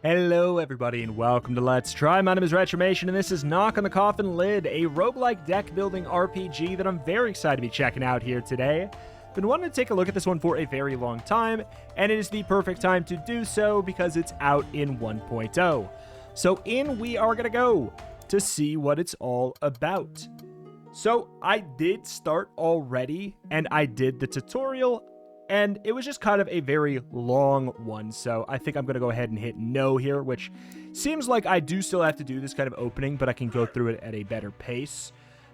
Hello everybody and welcome to Let's Try. My name is Retromation and this is Knock on the Coffin Lid, a roguelike deck building RPG that I'm very excited to be checking out here today. Been wanting to take a look at this one for a very long time, and it is the perfect time to do so because it's out in 1.0. So in we are going to go to see what it's all about. So I did start already and I did the tutorial, and it was just kind of a very long one, so I think I'm going to go ahead and hit no here, which seems like I do still have to do this kind of opening, but I can go through it at a better pace,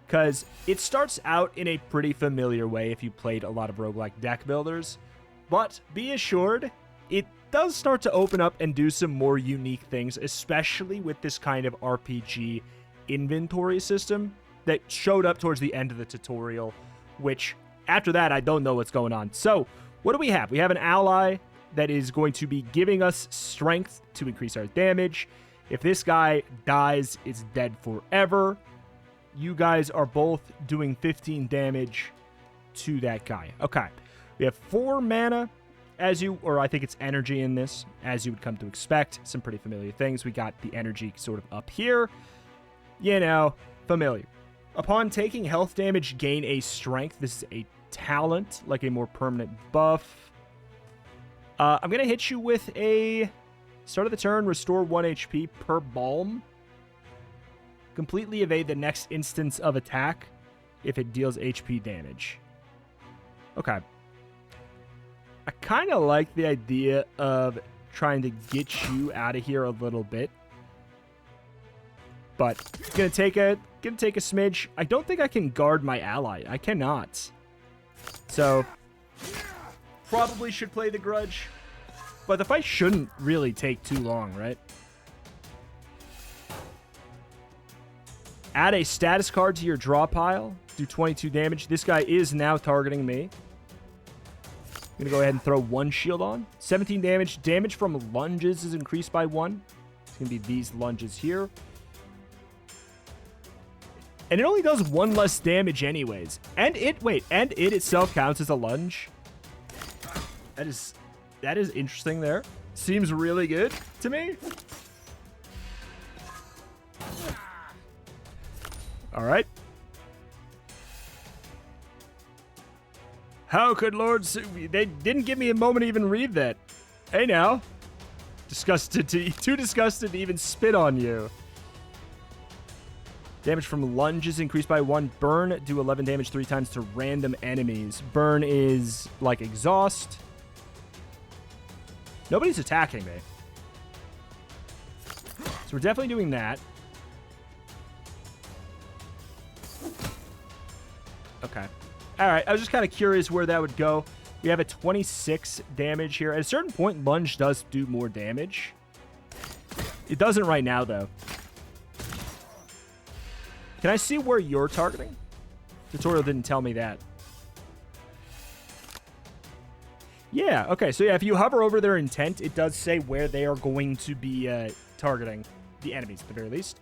because it starts out in a pretty familiar way if you played a lot of roguelike deck builders, but be assured, it does start to open up and do some more unique things, especially with this kind of RPG inventory system that showed up towards the end of the tutorial, which after that, I don't know what's going on. So what do we have? We have an ally that is going to be giving us strength to increase our damage. If this guy dies, it's dead forever. You guys are both doing 15 damage to that guy. Okay. We have 4 mana, or I think it's energy in this, as you would come to expect. Some pretty familiar things. We got the energy sort of up here. You know, familiar. Upon taking health damage, gain a strength. This is a talent, like a more permanent buff. I'm going to hit you with a start of the turn, restore 1 HP per balm. Completely evade the next instance of attack if it deals HP damage. Okay. I kind of like the idea of trying to get you out of here a little bit. But it's gonna take a smidge. I don't think I can guard my ally. I cannot. So probably should play the grudge. But the fight shouldn't really take too long, right? Add a status card to your draw pile. Do 22 damage. This guy is now targeting me. I'm gonna go ahead and throw 1 shield on. 17 damage. Damage from lunges is increased by 1. It's gonna be these lunges here. And it only does 1 less damage anyways. And it itself counts as a lunge. That is interesting there. Seems really good to me. All right. How could Lord they didn't give me a moment to even read that. Hey now. Too disgusted to even spit on you. Damage from lunges increased by 1. Burn, do 11 damage 3 times to random enemies. Burn is like exhaust. Nobody's attacking me. So we're definitely doing that. Okay. All right. I was just kind of curious where that would go. We have a 26 damage here. At a certain point, lunge does do more damage. It doesn't right now, though. Can I see where you're targeting? Tutorial didn't tell me that. Yeah, okay. So yeah, if you hover over their intent, it does say where they are going to be targeting the enemies at the very least.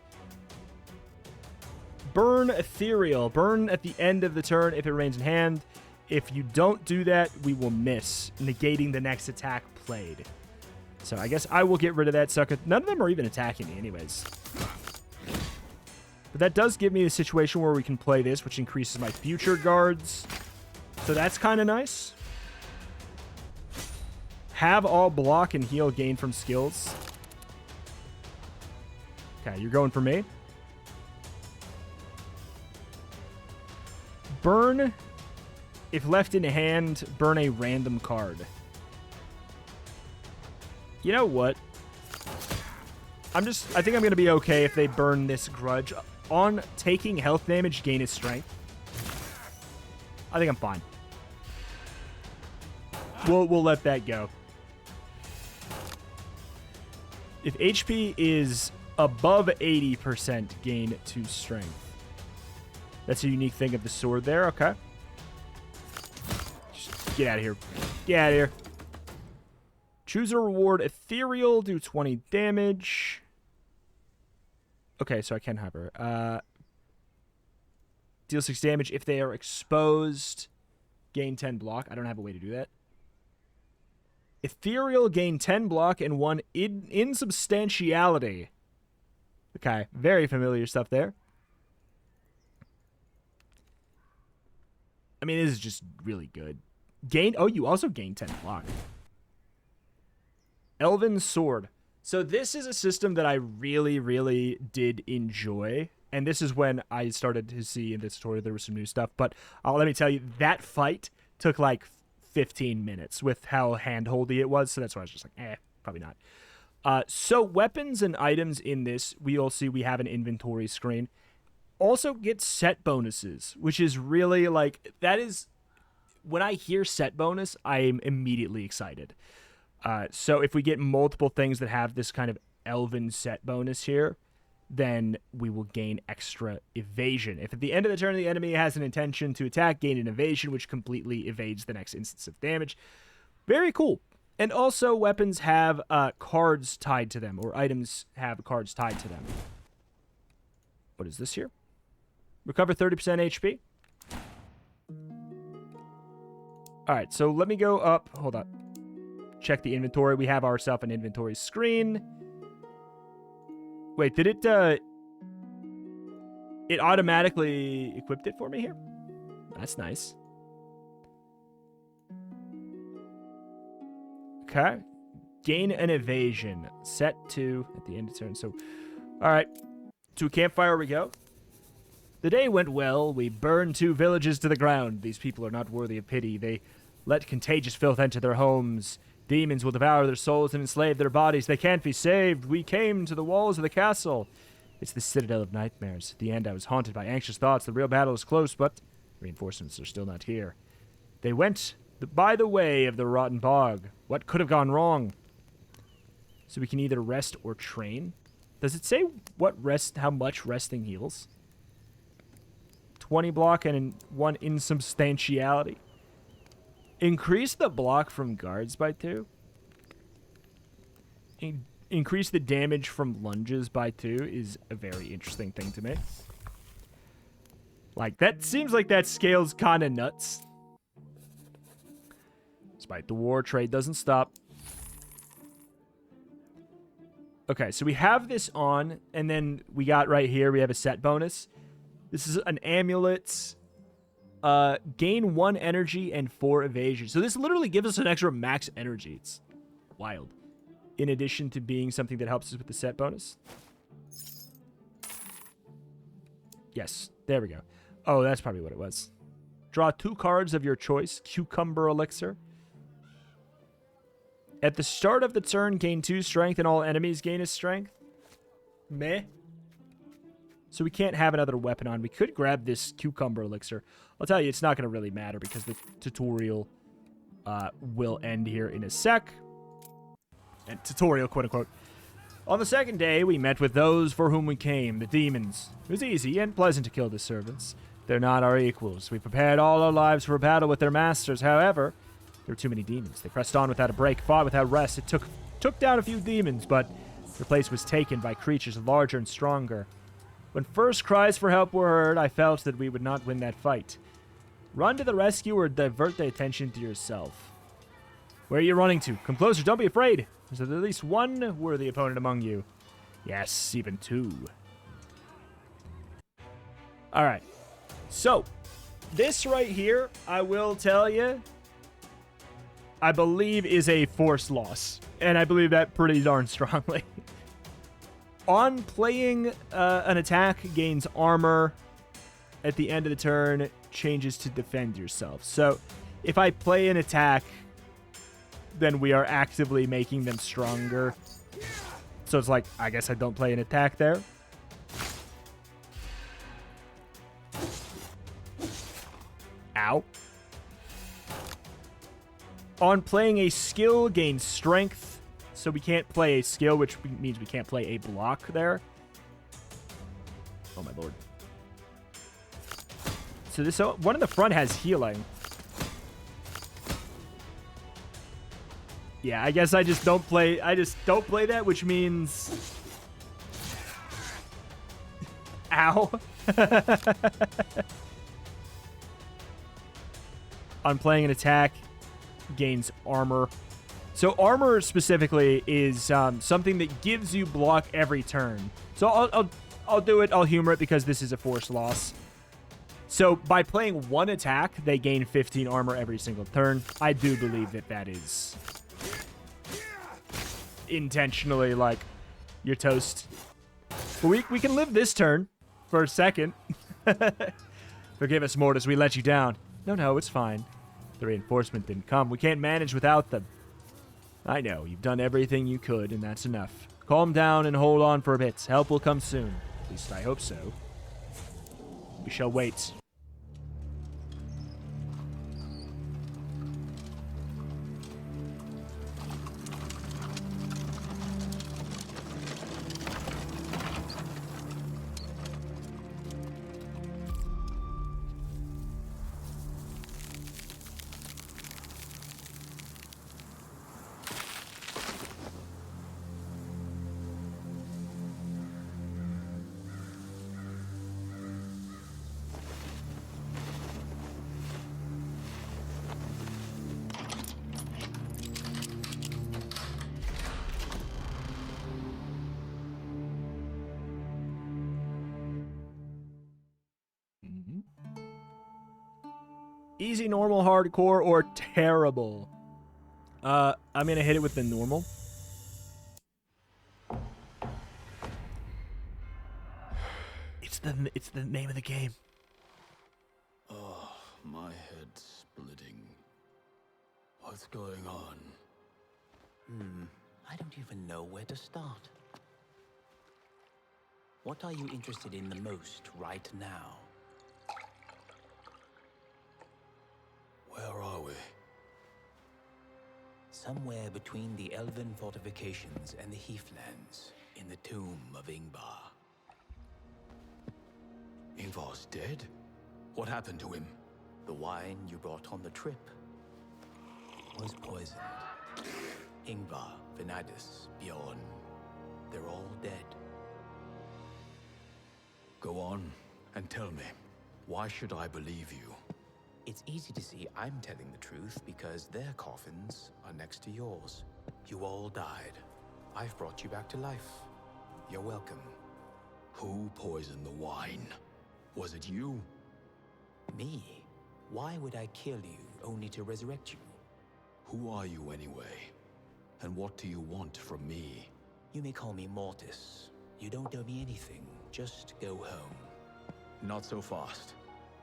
Burn Ethereal. Burn at the end of the turn if it remains in hand. If you don't do that, we will miss, negating the next attack played. So I guess I will get rid of that sucker. None of them are even attacking me anyways. But that does give me a situation where we can play this, which increases my future guards. So that's kind of nice. Have all block and heal gain from skills. Okay, you're going for me. Burn. If left in hand, burn a random card. You know what? I think I'm going to be okay if they burn this grudge. On taking health damage, gain his strength. I think I'm fine. We'll let that go. If HP is above 80%, gain 2 strength. That's a unique thing of the sword there. Okay. Just get out of here. Get out of here. Choose a reward. Ethereal, do 20 damage. Okay, so I can hover. Deal 6 damage if they are exposed. Gain 10 block. I don't have a way to do that. Ethereal, gain 10 block and 1 insubstantiality. Okay, very familiar stuff there. I mean, this is just really good. Oh, you also gain 10 block. Elven Sword. So this is a system that I really, really did enjoy. And this is when I started to see in this tutorial there was some new stuff. But let me tell you, that fight took like 15 minutes with how hand-holdy it was. So that's why I was just like, probably not. So weapons and items in this, we'll see we have an inventory screen. Also get set bonuses, which is really like, that is, when I hear set bonus, I'm immediately excited. So if we get multiple things that have this kind of elven set bonus here, then we will gain extra evasion. If at the end of the turn the enemy has an intention to attack, gain an evasion, which completely evades the next instance of damage. Very cool. And also weapons have cards tied to them, or items have cards tied to them. What is this here? Recover 30% HP. All right, so let me go up. Hold on. Check the inventory. We have ourselves an inventory screen. Wait, did it automatically equipped it for me here? That's nice. Okay. Gain an evasion. Set to at the end of turn. So, all right. To a campfire we go. The day went well. We burned 2 villages to the ground. These people are not worthy of pity. They let contagious filth enter their homes. Demons will devour their souls and enslave their bodies. They can't be saved. We came to the walls of the castle. It's the citadel of nightmares. At the end, I was haunted by anxious thoughts. The real battle is close, but reinforcements are still not here. They went by the way of the rotten bog. What could have gone wrong? So we can either rest or train. Does it say how much resting heals? 20 block and 1 insubstantiality. Increase the block from guards by 2. Increase the damage from lunges by 2 is a very interesting thing to me. Like, that seems like that scale's kind of nuts. Despite the war, trade doesn't stop. Okay, so we have this on, and then we got right here, we have a set bonus. This is an amulet. Gain 1 energy and 4 evasion. So this literally gives us an extra max energy. It's wild. In addition to being something that helps us with the set bonus. Yes, there we go. Oh, that's probably what it was. Draw 2 cards of your choice. Cucumber Elixir. At the start of the turn, gain 2 strength and all enemies gain a strength. Meh. So we can't have another weapon on. We could grab this Cucumber Elixir. I'll tell you, it's not going to really matter because the tutorial will end here in a sec. And tutorial, quote-unquote. On the second day, we met with those for whom we came, the demons. It was easy and pleasant to kill the servants. They're not our equals. We prepared all our lives for a battle with their masters. However, there were too many demons. They pressed on without a break, fought without rest. It took down a few demons, but their place was taken by creatures larger and stronger. When first cries for help were heard, I felt that we would not win that fight. Run to the rescue or divert the attention to yourself. Where are you running to? Come closer, don't be afraid. There's at least 1 worthy opponent among you. Yes, even 2. Alright. So, this right here, I will tell you, I believe is a force loss. And I believe that pretty darn strongly. On playing an attack, gains armor. At the end of the turn, changes to defend yourself. So, if I play an attack, then we are actively making them stronger. So it's like, I guess I don't play an attack there. Ow. On playing a skill, gains strength. So we can't play a skill, which means we can't play a block there. Oh, my lord. So this one in the front has healing. Yeah, I guess I just don't play that, which means... Ow. On playing an attack, gains armor. So armor specifically is something that gives you block every turn. So I'll do it. I'll humor it because this is a forced loss. So by playing one attack, they gain 15 armor every single turn. I do believe that that is intentionally, like, you're toast. But we can live this turn for a second. Forgive us, Mortis, we let you down. No, it's fine. The reinforcement didn't come. We can't manage without them. I know, you've done everything you could, and that's enough. Calm down and hold on for a bit. Help will come soon. At least I hope so. We shall wait. Easy, normal, hardcore, or terrible? I'm gonna hit it with the normal. It's the name of the game. Oh, my head's splitting. What's going on? I don't even know where to start. What are you interested in the most right now? Where are we? Somewhere between the elven fortifications and the Heathlands, in the tomb of Ingvar. Ingvar's dead? What happened to him? The wine you brought on the trip was poisoned. Ingvar, Venadis, Bjorn, they're all dead. Go on and tell me, why should I believe you? It's easy to see I'm telling the truth because their coffins are next to yours. You all died. I've brought you back to life. You're welcome. Who poisoned the wine? Was it you? Me? Why would I kill you only to resurrect you? Who are you anyway? And what do you want from me? You may call me Mortis. You don't owe me anything. Just go home. Not so fast.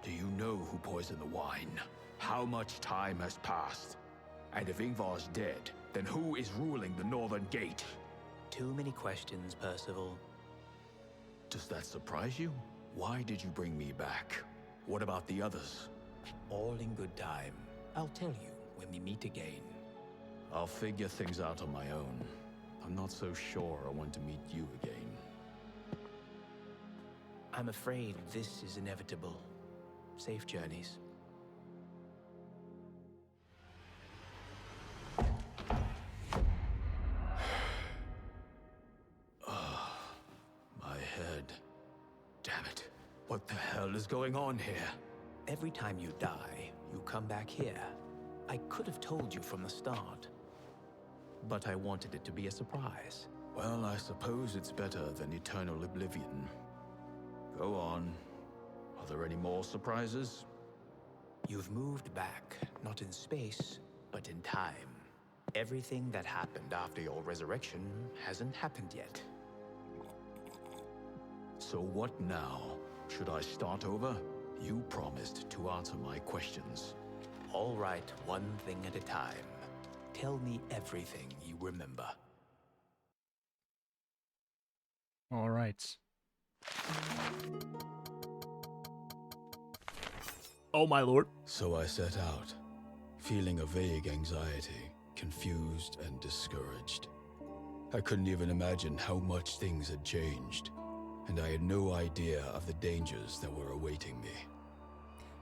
Do you know who poisoned the wine? How much time has passed? And if Ingvar's dead, then who is ruling the Northern Gate? Too many questions, Percival. Does that surprise you? Why did you bring me back? What about the others? All in good time. I'll tell you when we meet again. I'll figure things out on my own. I'm not so sure I want to meet you again. I'm afraid this is inevitable. Safe journeys. My head. Damn it. What the hell is going on here? Every time you die, you come back here. I could have told you from the start, but I wanted it to be a surprise. Well, I suppose it's better than eternal oblivion. Go on. Are there any more surprises? You've moved back, not in space, but in time. Everything that happened after your resurrection hasn't happened yet. So what now? Should I start over? You promised to answer my questions. All right, one thing at a time. Tell me everything you remember. All right. Oh, my lord. So I set out, feeling a vague anxiety, confused and discouraged. I couldn't even imagine how much things had changed, and I had no idea of the dangers that were awaiting me.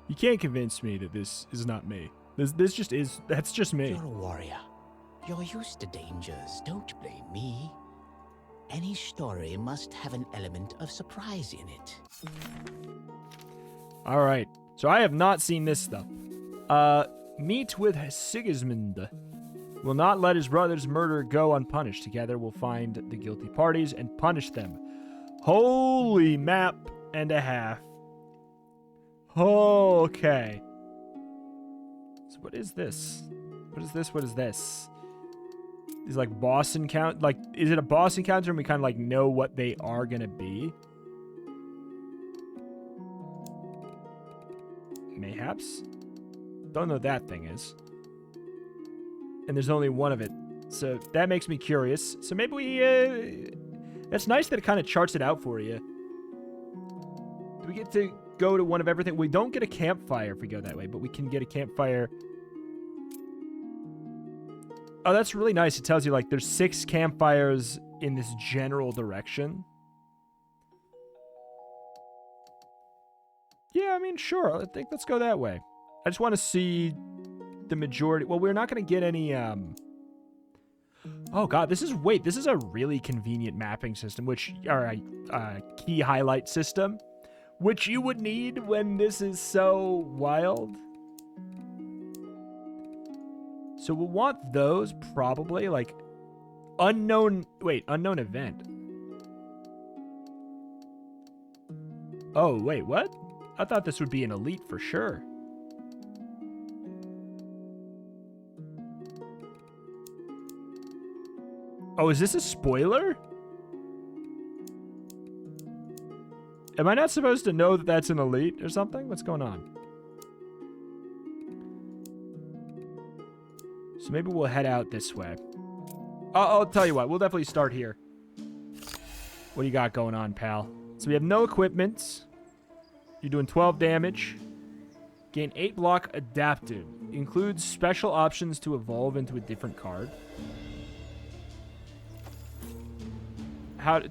You can't convince me that this is not me. This just is. That's just me. You're a warrior. You're used to dangers. Don't blame me. Any story must have an element of surprise in it. All right. So I have not seen this stuff. Meet with Sigismund. Will not let his brother's murder go unpunished. Together we'll find the guilty parties and punish them. Holy map and a half. Okay. So what is this? What is this? What is this? Is like boss encounter? Like, is it a boss encounter and we kind of like know what they are gonna be? Mayhaps? Don't know what that thing is. And there's only one of it. So that makes me curious. So maybe we, that's nice that it kind of charts it out for you. Do we get to go to one of everything? We don't get a campfire if we go that way, but we can get a campfire. Oh, that's really nice. It tells you, like, there's 6 campfires in this general direction. Yeah, I mean, sure. I think let's go that way. I just want to see the majority. Well, we're not going to get any, Oh, God, this is a really convenient mapping system, which, or a key highlight system, which you would need when this is so wild. So we'll want those probably, like, unknown event. Oh, wait, what? I thought this would be an elite for sure. Oh, is this a spoiler? Am I not supposed to know that that's an elite or something? What's going on? So maybe we'll head out this way. I'll tell you what. We'll definitely start here. What do you got going on, pal? So we have no equipment. You're doing 12 damage. Gain 8 block adapted. Includes special options to evolve into a different card.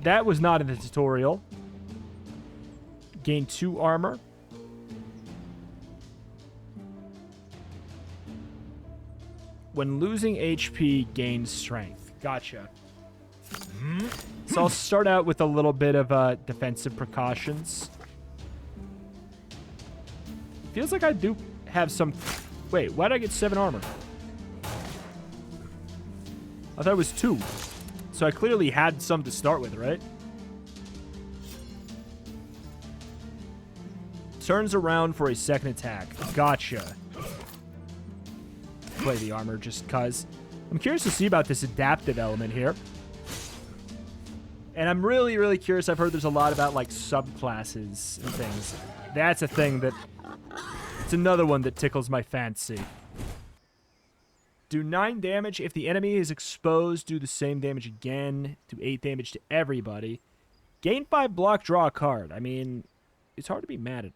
That was not in the tutorial. Gain 2 armor. When losing HP, gain strength. Gotcha. So I'll start out with a little bit of defensive precautions. Feels like I do have some... Wait, why did I get 7 armor? I thought it was 2. So I clearly had some to start with, right? Turns around for a second attack. Gotcha. Play the armor just cuz. I'm curious to see about this adaptive element here. And I'm really, really curious. I've heard there's a lot about, like, subclasses and things. That's a thing that... It's another one that tickles my fancy. Do 9 damage. If the enemy is exposed, do the same damage again. Do 8 damage to everybody. Gain 5 block, draw a card. I mean, it's hard to be mad at...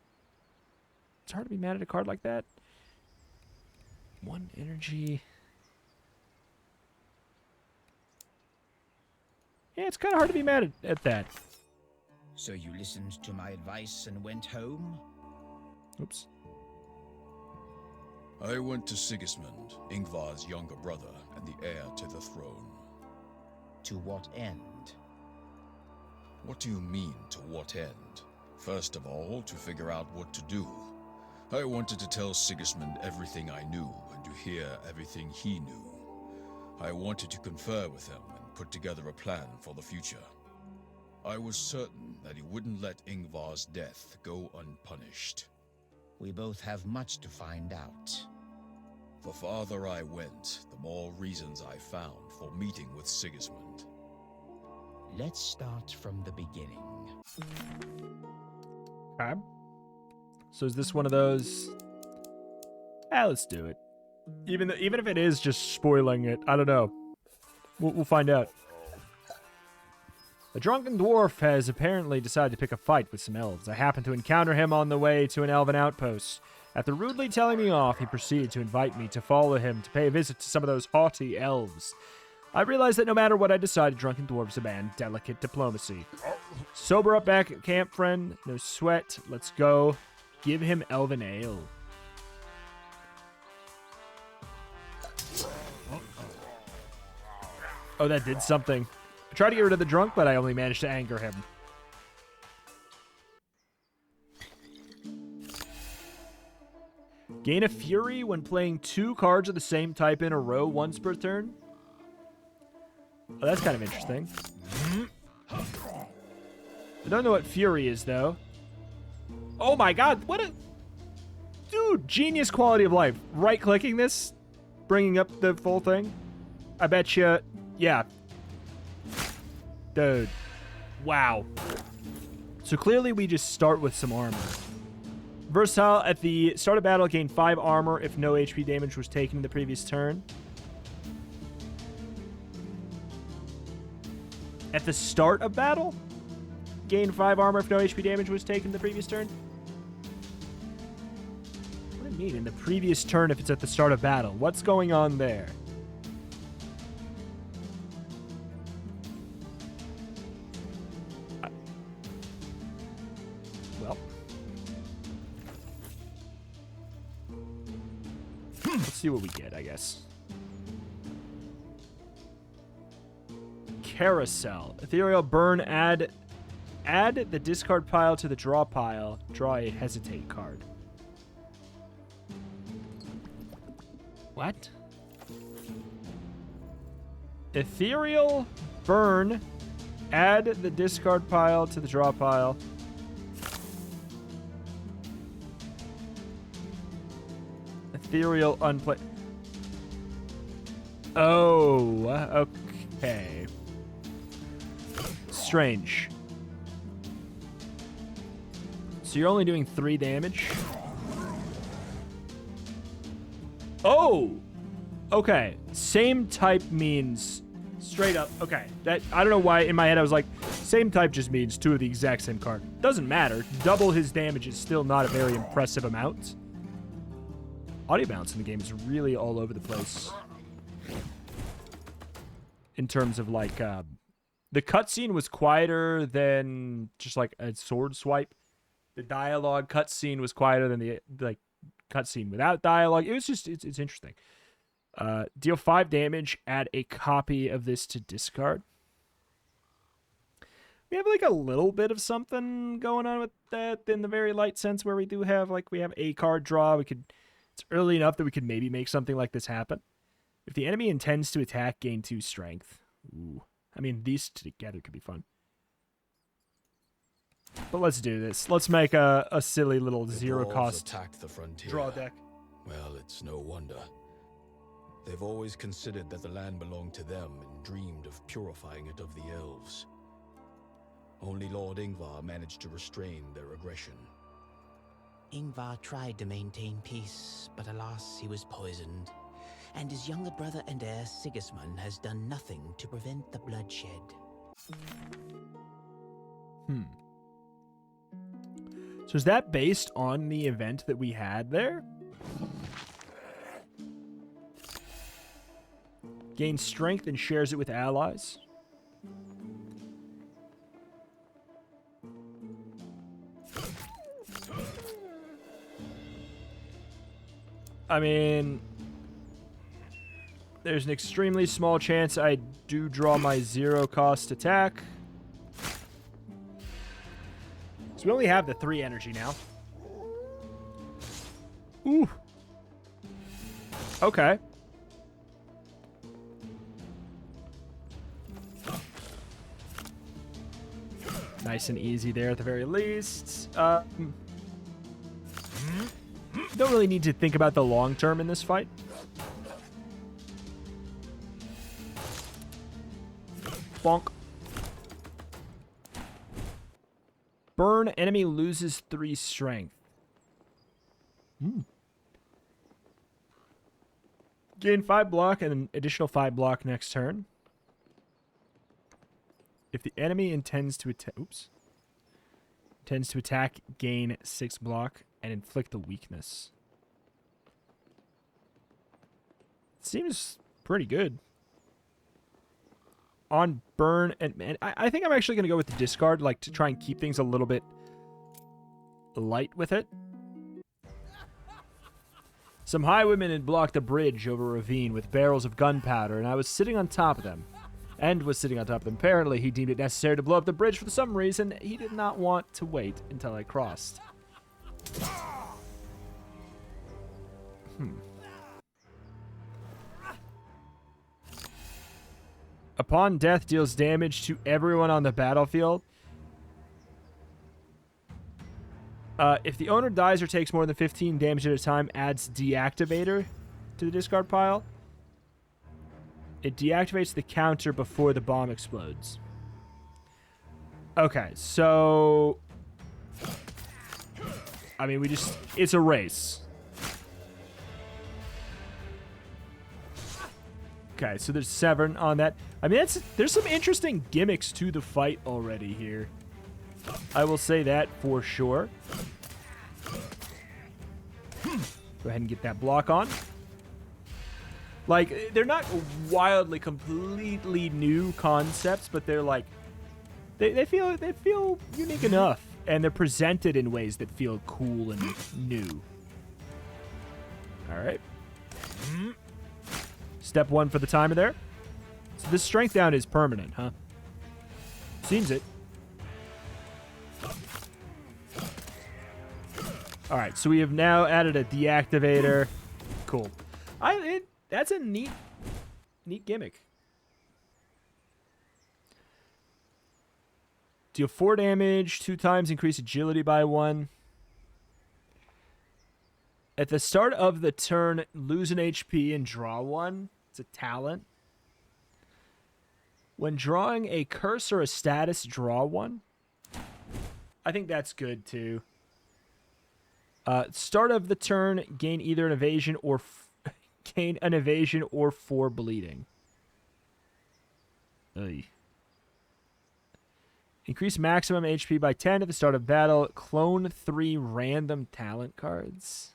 It's hard to be mad at a card like that. 1 energy. Yeah, it's kind of hard to be mad at that. So you listened to my advice and went home? Oops. I went to Sigismund, Ingvar's younger brother and the heir to the throne. To what end? What do you mean, to what end? First of all, to figure out what to do. I wanted to tell Sigismund everything I knew and to hear everything he knew. I wanted to confer with him and put together a plan for the future. I was certain that he wouldn't let Ingvar's death go unpunished. We both have much to find out. The farther I went, the more reasons I found for meeting with Sigismund. Let's start from the beginning. Okay. So is this one of those? Let's do it. Even if it is just spoiling it, I don't know. We'll find out. A drunken dwarf has apparently decided to pick a fight with some elves. I happened to encounter him on the way to an elven outpost. After rudely telling me off, he proceeded to invite me to follow him to pay a visit to some of those haughty elves. I realized that no matter what I decided, drunken dwarves demand delicate diplomacy. Sober up back at camp, friend. No sweat. Let's go. Give him elven ale. Oh, that did something. I tried to get rid of the drunk, but I only managed to anger him. Gain a Fury when playing 2 cards of the same type in a row once per turn. Oh, that's kind of interesting. I don't know what Fury is, though. Oh my god, what a... Dude, genius quality of life. Right-clicking this, bringing up the full thing. I bet you... Yeah. Dude. Wow. So clearly we just start with some armor. Versatile, at the start of battle, gain 5 armor if no HP damage was taken in the previous turn. At the start of battle, gain 5 armor if no HP damage was taken in the previous turn. What do you mean, in the previous turn if it's at the start of battle? What's going on there? Well. Let's see what we get, I guess. Carousel. Ethereal burn, add the discard pile to the draw pile. Draw a hesitate card. What? Ethereal burn, add the discard pile to the draw pile. Ethereal unplay. Oh, okay. Strange. So you're only doing 3 damage? Oh! Okay. Same type means straight up. Okay. That, I don't know why in my head I was like, same type just means 2 of the exact same card. Doesn't matter. Double his damage is still not a very impressive amount. Audio balance in the game is really all over the place. In terms of like, the cutscene was quieter than just like a sword swipe. The dialogue cutscene was quieter than the like cutscene without dialogue. It was just it's interesting. Deal 5 damage. Add a copy of this to discard. We have like a little bit of something going on with that in the very light sense where we do have like we have a card draw. We could. It's early enough that we could maybe make something like this happen. If the enemy intends to attack, gain 2 strength. Ooh. I mean, these together could be fun. But let's do this. Let's make a silly little zero-cost draw deck. Well, it's no wonder. They've always considered that the land belonged to them and dreamed of purifying it of the elves. Only Lord Ingvar managed to restrain their aggression. Ingvar tried to maintain peace, but alas, he was poisoned. And his younger brother and heir, Sigismund, has done nothing to prevent the bloodshed. So is that based on the event that we had there? Gains strength and shares it with allies. I mean, there's an extremely small chance I do draw my zero-cost attack. So we only have the 3 energy now. Ooh. Okay. Nice and easy there at the very least. Don't really need to think about the long term in this fight. Bonk. Burn, enemy loses 3 strength. Gain 5 block and an additional 5 block next turn. If the enemy intends to attack, gain 6 block and inflict a weakness. Seems pretty good. On burn, and I think I'm actually going to go with the discard, like to try and keep things a little bit light with it. Some highwaymen had blocked a bridge over a ravine with barrels of gunpowder, and I was sitting on top of them. Apparently, he deemed it necessary to blow up the bridge for some reason. He did not want to wait until I crossed. Upon death, deals damage to everyone on the battlefield. If the owner dies or takes more than 15 damage at a time, adds Deactivator to the discard pile. It deactivates the counter before the bomb explodes. Okay, so... I mean, it's a race. Okay, so there's 7 on that. I mean, there's some interesting gimmicks to the fight already here. I will say that for sure. Go ahead and get that block on. Like, they're not wildly, completely new concepts, but they're like, they feel unique enough, and they're presented in ways that feel cool and new. All right. Step 1 for the timer there. So this strength down is permanent, huh? Seems it. All right, so we have now added a deactivator. Cool. That's a neat gimmick. Deal 4 damage, 2 times, increase agility by 1. At the start of the turn, lose an HP and draw 1. It's a talent. When drawing a curse or a status, draw 1. I think that's good too. Start of the turn, gain either an evasion or gain an evasion or 4 bleeding. Oy. Increase maximum HP by 10 at the start of battle. Clone 3 random talent cards.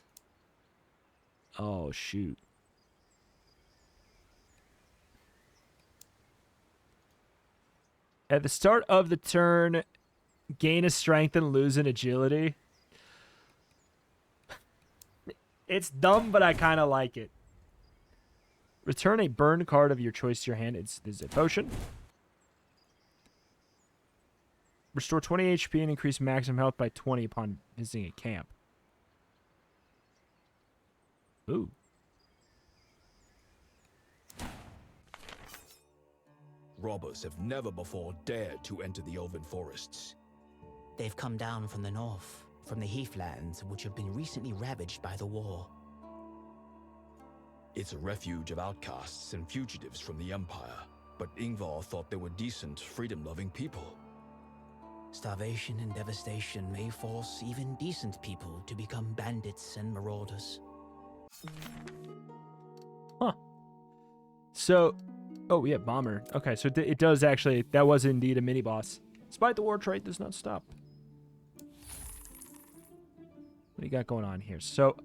Oh, shoot. At the start of the turn, gain a strength and lose an agility. It's dumb, but I kind of like it. Return a burn card of your choice to your hand. This is a potion. Restore 20 HP and increase maximum health by 20 upon visiting a camp. Ooh. Robbers have never before dared to enter the Elven forests. They've come down from the north, from the heathlands, which have been recently ravaged by the war. It's a refuge of outcasts and fugitives from the Empire, but Ingvar thought they were decent, freedom-loving people. Starvation and devastation may force even decent people to become bandits and marauders. Huh. So, oh yeah, bomber. Okay, so it does actually, that was indeed a mini-boss. Despite the war trait does not stop. What do you got going on here? So,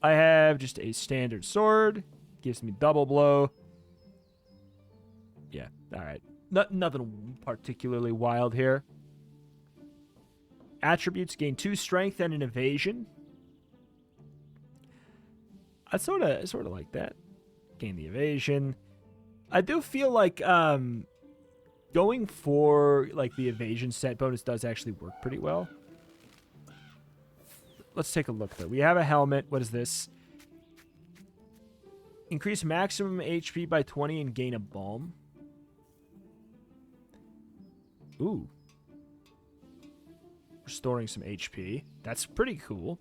I have just a standard sword. Gives me double blow. Yeah, alright. Nothing particularly wild here. Attributes gain 2 strength and an evasion. I sort of like that. Gain the evasion. I do feel like going for like the evasion set bonus does actually work pretty well. Let's take a look though. We have a helmet. What is this? Increase maximum HP by 20 and gain a balm. Ooh. Restoring some HP. That's pretty cool.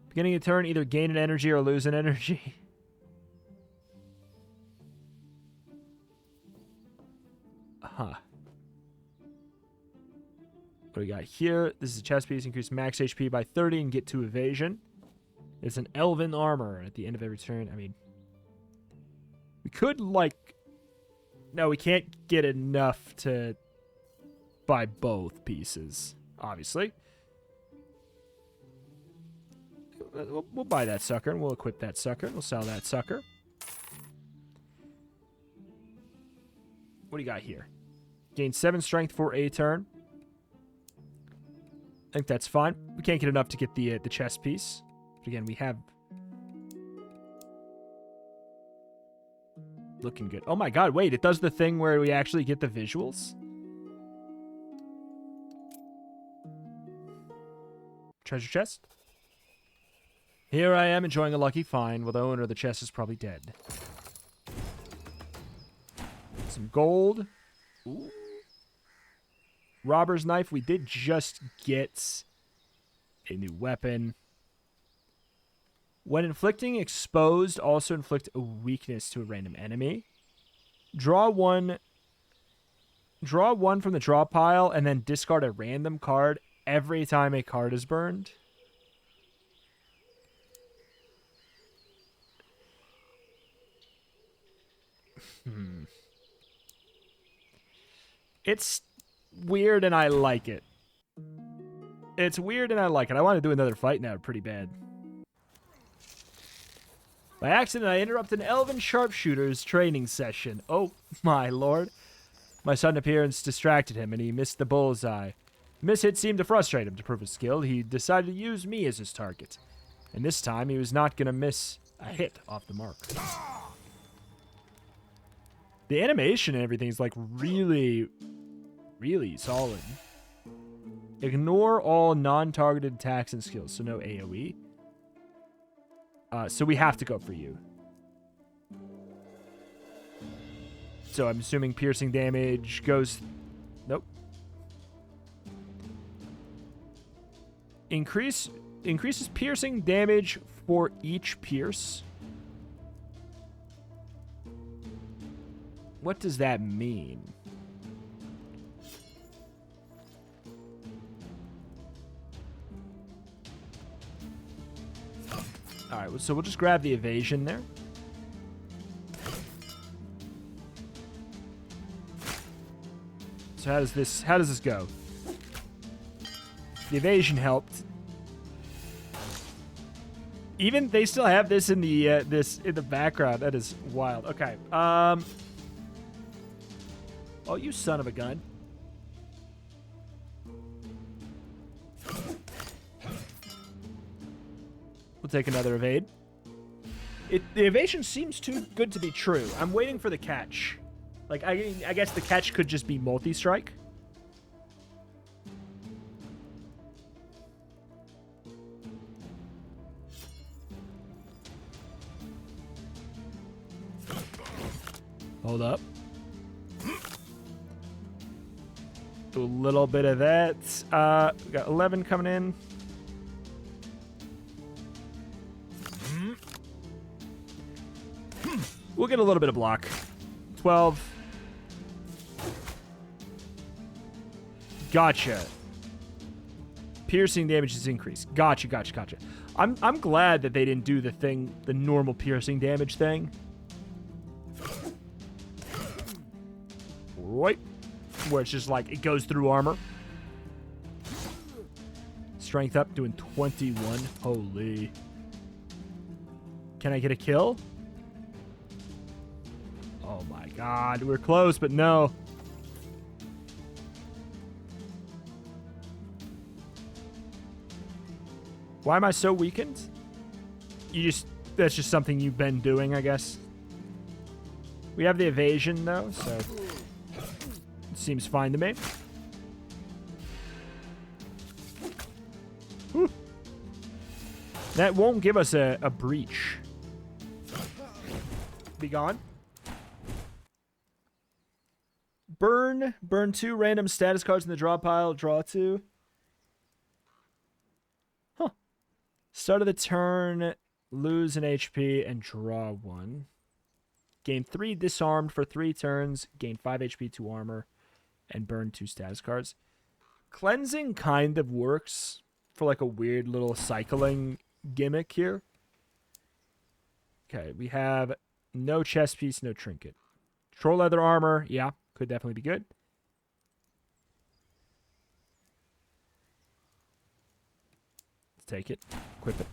Beginning of turn, either gain an energy or lose an energy. Huh. What do we got here? This is a chest piece. Increase max HP by 30 and get 2 evasion. It's an elven armor at the end of every turn. I mean, we could, like... No, we can't get enough to buy both pieces, obviously. We'll buy that sucker, and we'll equip that sucker, and we'll sell that sucker. What do you got here? Gain 7 strength for a turn. I think that's fine. We can't get enough to get the chest piece. But again, we have... Looking good. Oh my god, wait, it does the thing where we actually get the visuals? Treasure chest? Here I am enjoying a lucky find, while the owner of the chest is probably dead. Some gold. Ooh. Robber's knife. We did just get a new weapon. When inflicting exposed, also inflict a weakness to a random enemy. Draw one from the draw pile and then discard a random card every time a card is burned. It's weird and I like it. It's weird and I like it. I want to do another fight now pretty bad. By accident, I interrupt an elven sharpshooter's training session. Oh, my lord. My sudden appearance distracted him, and he missed the bullseye. The mishit seemed to frustrate him. To prove his skill, he decided to use me as his target. And this time, he was not going to miss a hit off the mark. The animation and everything is, like, really, really solid. Ignore all non-targeted attacks and skills, so no AoE. So we have to go for you. So I'm assuming piercing damage goes... Nope. Increases piercing damage for each pierce. What does that mean? Alright, so we'll just grab the evasion there. So how does this go? The evasion helped. Even they still have this in the background. That is wild. Okay. Oh, you son of a gun. We'll take another evade. The evasion seems too good to be true. I'm waiting for the catch. Like, I guess the catch could just be multi-strike. Hold up. Do a little bit of that. We got 11 coming in. We'll get a little bit of block. 12. Gotcha. Piercing damage is increased. Gotcha. I'm glad that they didn't do the normal piercing damage thing. Right. Where it's just like, it goes through armor. Strength up, doing 21. Holy. Can I get a kill? Oh my god, we're close, but no. Why am I so weakened? That's just something you've been doing, I guess. We have the evasion, though, so it seems fine to me. Whew. That won't give us a breach. Be gone. Burn 2 random status cards in the draw pile. Draw 2. Huh. Start of the turn, lose an HP, and draw 1. Gain 3 disarmed for 3 turns. Gain 5 HP, 2 armor, and burn 2 status cards. Cleansing kind of works for like a weird little cycling gimmick here. Okay, we have no chest piece, no trinket. Troll leather armor, yeah. Could definitely be good. Let's take it. Equip it.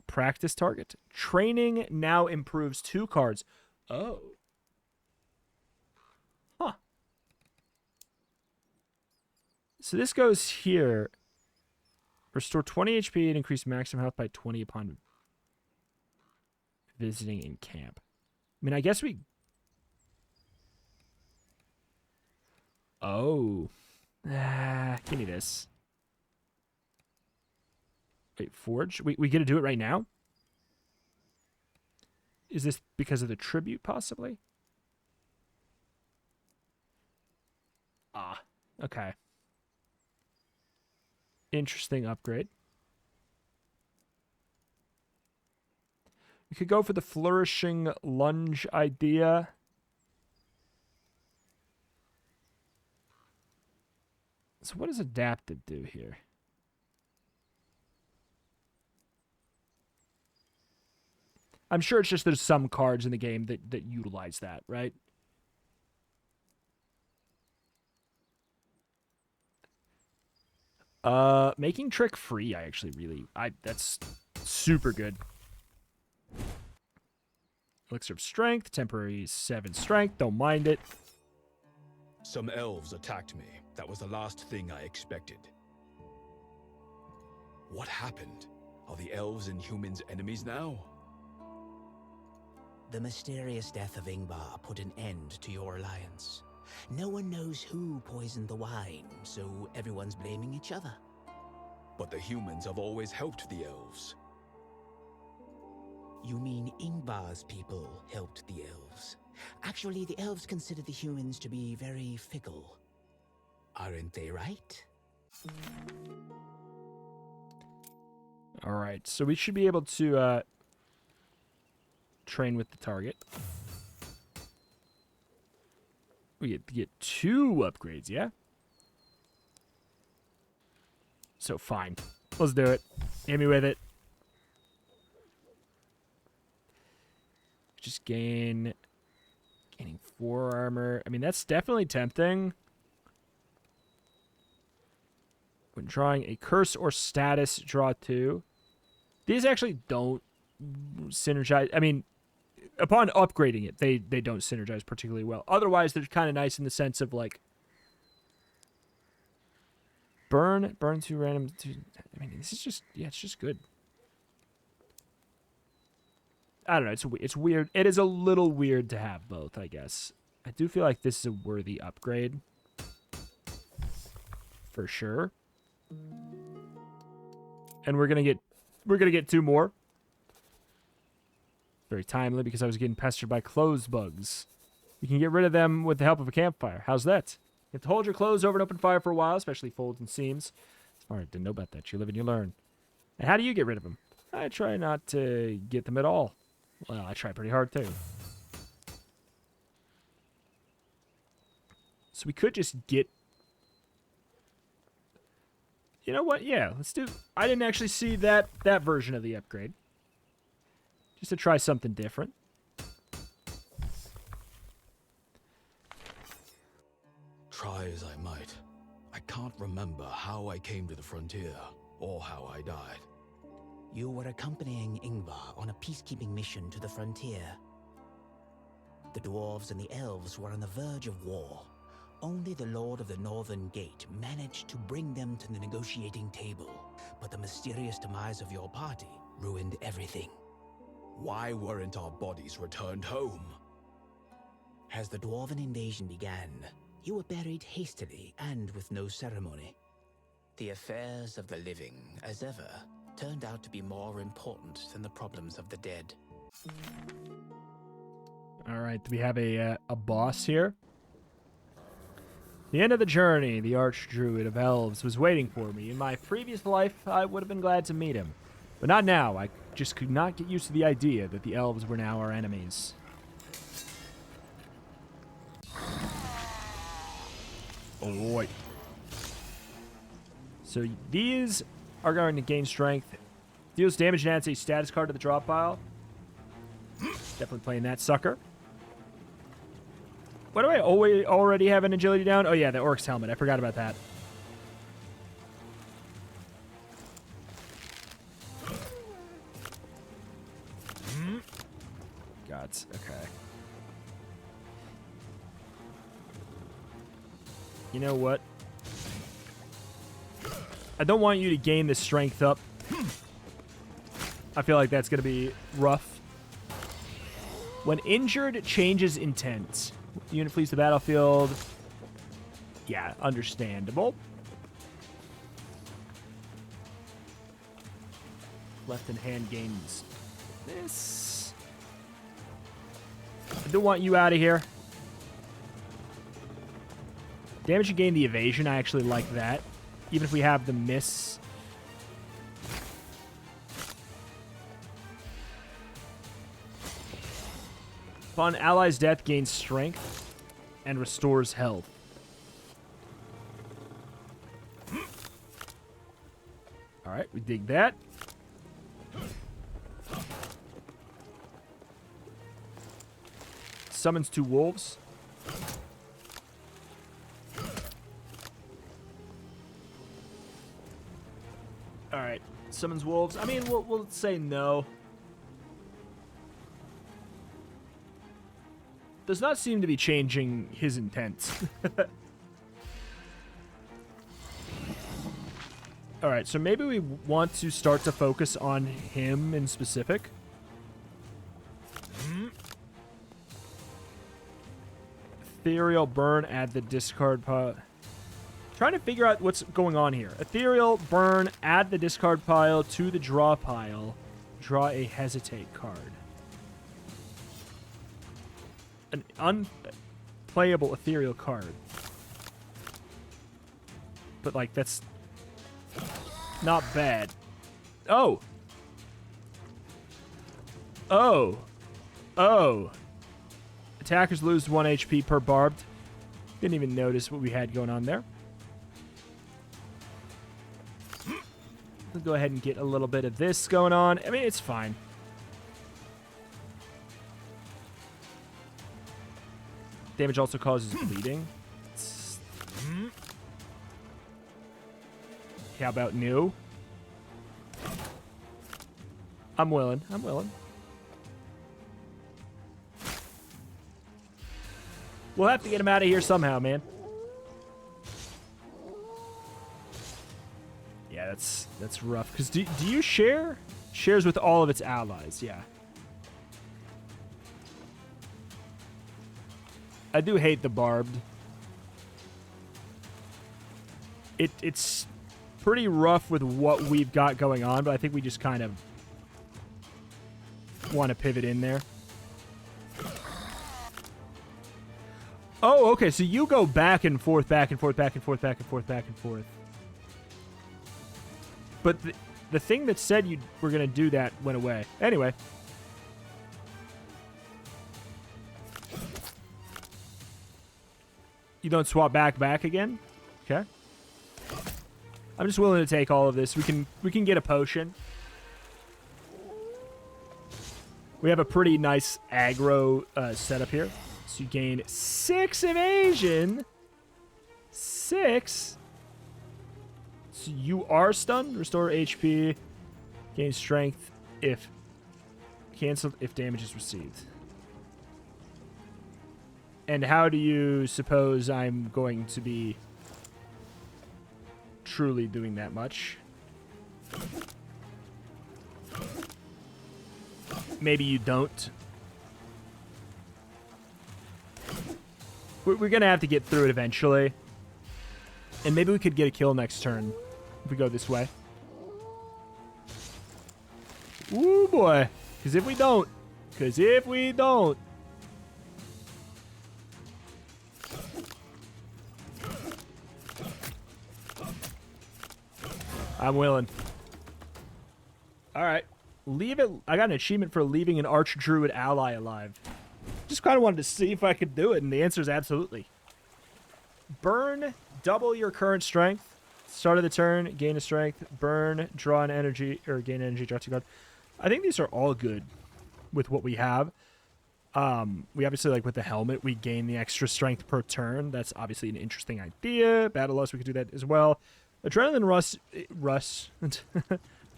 Practice target. Training now improves 2 cards. Oh. Huh. So this goes here. Restore 20 HP and increase maximum health by 20 upon visiting in camp. I mean, I guess we... Oh. Give me this. Wait, forge? We get to do it right now? Is this because of the tribute, possibly? Ah, okay. Interesting upgrade. We could go for the flourishing lunge idea. So what does adapted do here? I'm sure it's just there's some cards in the game that utilize that, right? Making trick free, I actually really... that's super good. Elixir of Strength, temporary 7 strength, don't mind it. Some elves attacked me. That was the last thing I expected. What happened? Are the elves and humans enemies now? The mysterious death of Ingvar put an end to your alliance. No one knows who poisoned the wine, so everyone's blaming each other. But the humans have always helped the elves. You mean Ingvar's people helped the elves? Actually, the elves consider the humans to be very fickle. Aren't they right? All right, so we should be able to train with the target. We get 2 upgrades, yeah? So fine. Let's do it. Hit me with it. Just gaining 4 armor. I mean, that's definitely tempting. When drawing a curse or status, draw 2. These actually don't synergize. I mean, upon upgrading it, they don't synergize particularly well. Otherwise, they're kind of nice in the sense of, like, burn 2 random... I mean, this is just... Yeah, it's just good. I don't know. It's weird. It is a little weird to have both, I guess. I do feel like this is a worthy upgrade. For sure. And we're gonna get 2 more. Very timely because I was getting pestered by clothes bugs. You can get rid of them with the help of a campfire. How's that? You have to hold your clothes over an open fire for a while, especially folds and seams. Smart, didn't know about that. You live and you learn. And how do you get rid of them? I try not to get them at all. Well, I try pretty hard too. So we could just get... You know what? Yeah, let's do... I didn't actually see that version of the upgrade. Just to try something different. Try as I might, I can't remember how I came to the frontier, or how I died. You were accompanying Ingvar on a peacekeeping mission to the frontier. The dwarves and the elves were on the verge of war. Only the Lord of the Northern Gate managed to bring them to the negotiating table, but the mysterious demise of your party ruined everything. Why weren't our bodies returned home? As the dwarven invasion began, you were buried hastily and with no ceremony. The affairs of the living, as ever, turned out to be more important than the problems of the dead. All right, do we have a boss here? The end of the journey, the arch-druid of elves was waiting for me. In my previous life, I would have been glad to meet him. But not now. I just could not get used to the idea that the elves were now our enemies. Oh, boy. So these are going to gain strength. Deals damage and adds a status card to the drop pile. Definitely playing that sucker. What do I already have an agility down? Oh, yeah, the Orc's helmet. I forgot about that. Gods. Okay. You know what? I don't want you to gain this strength up. I feel like that's going to be rough. When injured, changes intent. Unit flees the battlefield. Yeah, understandable. Left in hand gains this. I do want you out of here. Damage you gain the evasion. I actually like that. Even if we have the miss. Upon ally's death, gains strength and restores health. Alright, we dig that. Summons 2 wolves. Alright, summons wolves. I mean, we'll say no. Does not seem to be changing his intent. Alright, so maybe we want to start to focus on him in specific. Ethereal burn, add the discard pile. Trying to figure out what's going on here. Ethereal burn, add the discard pile to the draw pile. Draw a hesitate card. An unplayable ethereal card. But, like, that's not bad. Oh. Oh. Oh. Attackers lose 1 HP per barbed. Didn't even notice what we had going on there. We'll go ahead and get a little bit of this going on. I mean, it's fine. Damage also causes bleeding. How about new? I'm willing. I'm willing. We'll have to get him out of here somehow, man. Yeah, that's rough. Because do you share? Shares with all of its allies, yeah. I do hate the barbed. It's pretty rough with what we've got going on, but I think we just kind of want to pivot in there. Oh, okay, so you go back and forth, back and forth, back and forth, back and forth, back and forth. But the thing that said you were going to do that went away. Anyway. You don't swap back again? Okay. I'm just willing to take all of this. We can get a potion. We have a pretty nice aggro setup here. So you gain 6 evasion. 6. So you are stunned. Restore HP. Gain strength if canceled if damage is received. And how do you suppose I'm going to be truly doing that much? Maybe you don't. We're going to have to get through it eventually. And maybe we could get a kill next turn if we go this way. Ooh, boy. Because if we don't. I'm willing. All right. Leave it. I got an achievement for leaving an arch-druid ally alive. Just kind of wanted to see if I could do it, and the answer is absolutely. Burn, double your current strength. Start of the turn, gain a strength. Burn, draw an energy, or gain energy, draw 2 cards. I think these are all good with what we have. We obviously, like with the helmet, we gain the extra strength per turn. That's obviously an interesting idea. Battle Lust, we could do that as well. Adrenaline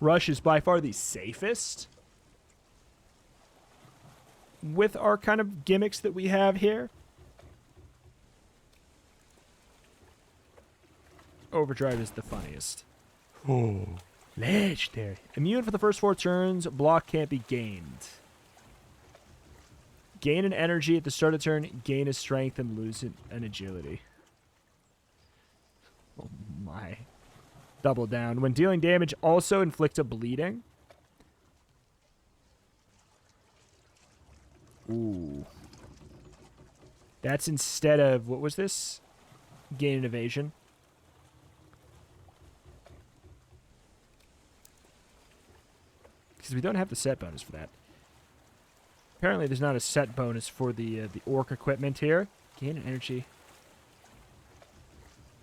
Rush is by far the safest with our kind of gimmicks that we have here. Overdrive is the funniest. Oh, legendary. Immune for the first 4 turns. Block can't be gained. Gain an energy at the start of the turn. Gain a strength and lose an agility. Oh my. Double down. When dealing damage, also inflict a bleeding. Ooh. That's instead of, what was this? Gain an evasion. Because we don't have the set bonus for that. Apparently there's not a set bonus for the orc equipment here. Gain an energy.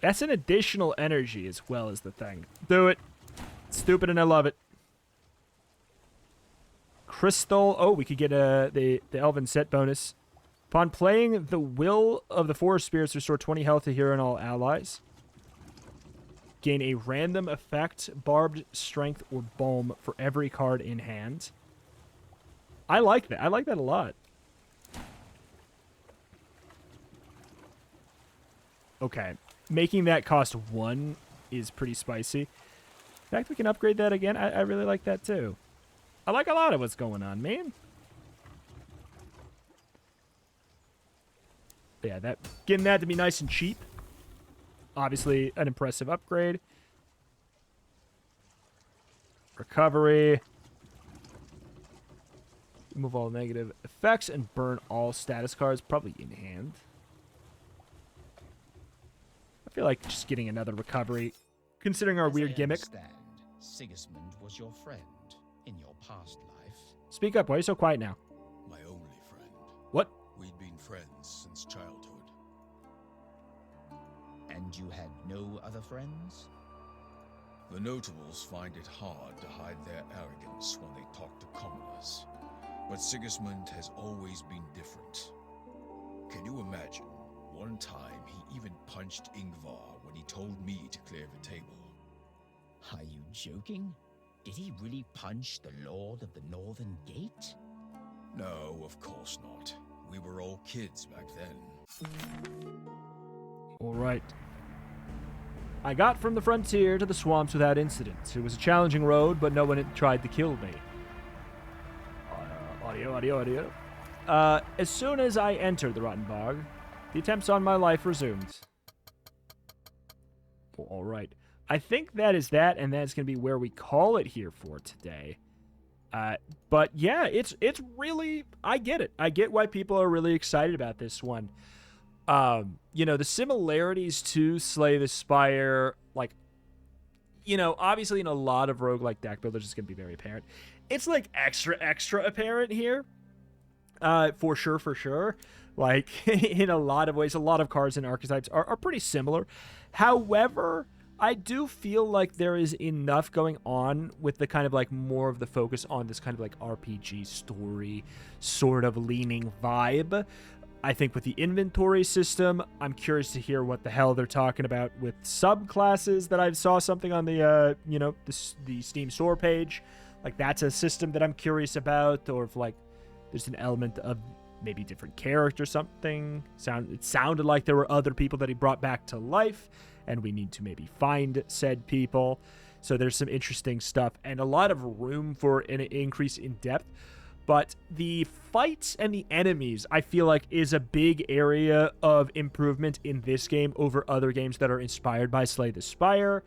That's an additional energy as well as the thing. Do it. Stupid and I love it. Crystal. Oh, we could get the Elven set bonus. Upon playing the Will of the Forest Spirits, restore 20 health to hero and all allies. Gain a random effect, barbed, strength, or balm for every card in hand. I like that. I like that a lot. Okay. Making that cost 1 is pretty spicy. In fact, we can upgrade that again. I really like that too. I like a lot of what's going on, man. Yeah, getting that to be nice and cheap. Obviously, an impressive upgrade. Recovery. Remove all negative effects and burn all status cards, probably in hand. I feel like just getting another recovery, considering our weird gimmick. Sigismund was your friend in your past life. Speak up, why are you so quiet now? My only friend. What? We'd been friends since childhood. And you had no other friends? The notables find it hard to hide their arrogance when they talk to commoners. But Sigismund has always been different. Can you imagine? One time, he even punched Ingvar when he told me to clear the table. Are you joking? Did he really punch the Lord of the Northern Gate? No, of course not. We were all kids back then. All right. I got from the frontier to the swamps without incident. It was a challenging road, but no one had tried to kill me. Audio. As soon as I entered the Rotten Bog, the attempts on my life resumed. All right. I think that is that, and that's going to be where we call it here for today. But yeah, it's really, I get it. I get why people are really excited about this one. You know, the similarities to Slay the Spire, like, you know, obviously in a lot of roguelike deck builders, it's going to be very apparent. It's like extra apparent here. For sure. Like, in a lot of ways, a lot of cards and archetypes are pretty similar. However, I do feel like there is enough going on with the kind of like more of the focus on this kind of like RPG story sort of leaning vibe. I think with the inventory system, I'm curious to hear what the hell they're talking about with subclasses that I saw something on the, you know, the Steam store page. Like, that's a system that I'm curious about, or if like there's an element of maybe different character or something. It sounded like there were other people that he brought back to life, and we need to maybe find said people. So there's some interesting stuff and a lot of room for an increase in depth. But the fights and the enemies, I feel like, is a big area of improvement in this game over other games that are inspired by Slay the Spire.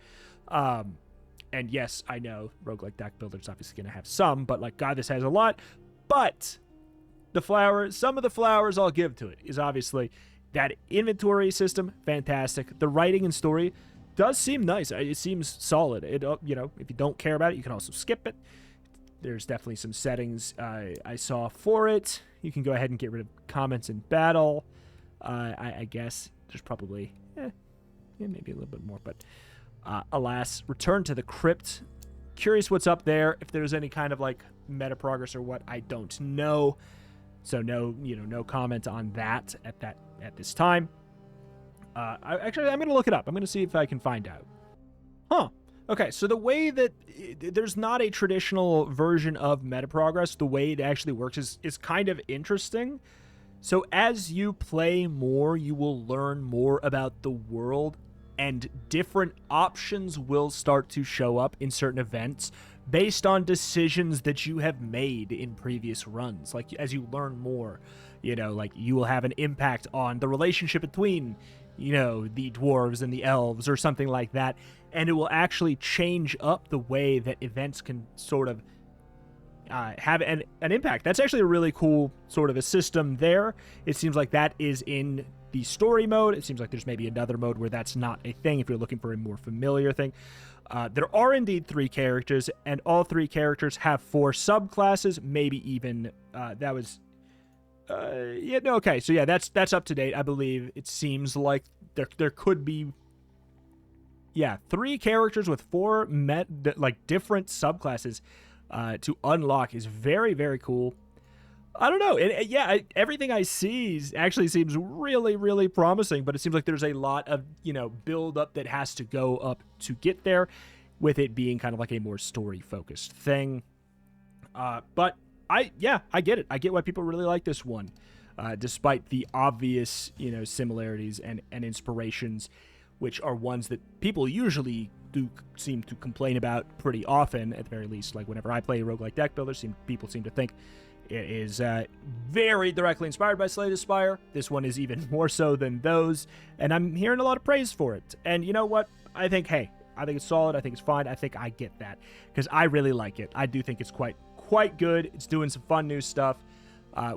And yes, I know roguelike deck builders obviously going to have some, but like, God, this has a lot. But some of the flowers I'll give to it is obviously that inventory system, fantastic. The writing and story does seem nice. It seems solid. It, you know, if you don't care about it, you can also skip it. There's definitely some settings I saw for it. You can go ahead and get rid of comments in battle. I guess there's probably maybe a little bit more, but alas, return to the crypt. Curious what's up there. If there's any kind of like meta progress or what, I don't know. So no comment on that at this time. I'm going to look it up. I'm going to see if I can find out. Huh. Okay, so the way that there's not a traditional version of meta progress, the way it actually works is kind of interesting. So as you play more, you will learn more about the world, and different options will start to show up in certain events based on decisions that you have made in previous runs. Like, as you learn more, you know, like, you will have an impact on the relationship between, you know, the dwarves and the elves or something like that, and it will actually change up the way that events can sort of, have an impact. That's actually a really cool sort of a system there. It seems like that is in the story mode. It seems like there's maybe another mode where that's not a thing if you're looking for a more familiar thing. There are indeed 3 characters, and all 3 characters have 4 subclasses, maybe even, that was, yeah, no, okay, so yeah, that's up to date, I believe. It seems like there could be, yeah, 3 characters with 4 different subclasses to unlock is very, very cool. I don't know. Yeah, everything I see actually seems really, really promising, but it seems like there's a lot of, build up that has to go up to get there, with it being kind of like a more story-focused thing. But I get it. I get why people really like this one, despite the obvious, similarities and inspirations, which are ones that people usually do seem to complain about pretty often, at the very least. Like, whenever I play a roguelike deck builder, people seem to think it is very directly inspired by Slay the Spire. This one is even more so than those, and I'm hearing a lot of praise for it. And you know what? I think it's solid. I think it's fine. I think I get that, because I really like it. I do think it's quite good. It's doing some fun new stuff,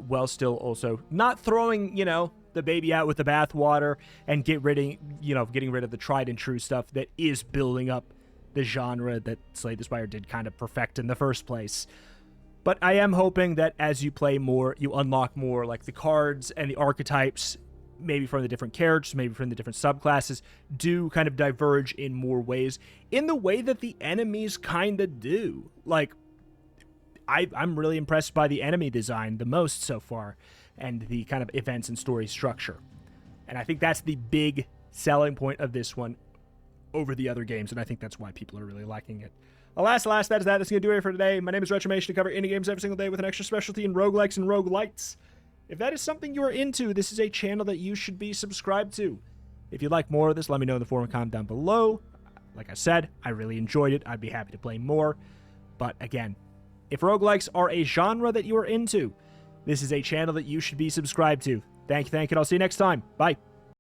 while still also not throwing, the baby out with the bathwater and getting rid of the tried and true stuff that is building up the genre that Slay the Spire did kind of perfect in the first place. But I am hoping that as you play more, you unlock more, like the cards and the archetypes, maybe from the different characters, maybe from the different subclasses, do kind of diverge in more ways, in the way that the enemies kind of do. Like, I'm really impressed by the enemy design the most so far, and the kind of events and story structure. And I think that's the big selling point of this one over the other games, and I think that's why people are really liking it. Alas, that is that. That's going to do it for today. My name is Retramation, to cover indie games every single day with an extra specialty in roguelikes and roguelites. If that is something you are into, this is a channel that you should be subscribed to. If you'd like more of this, let me know in the forum comment down below. Like I said, I really enjoyed it. I'd be happy to play more. But again, if roguelikes are a genre that you are into, this is a channel that you should be subscribed to. Thank you, and I'll see you next time. Bye.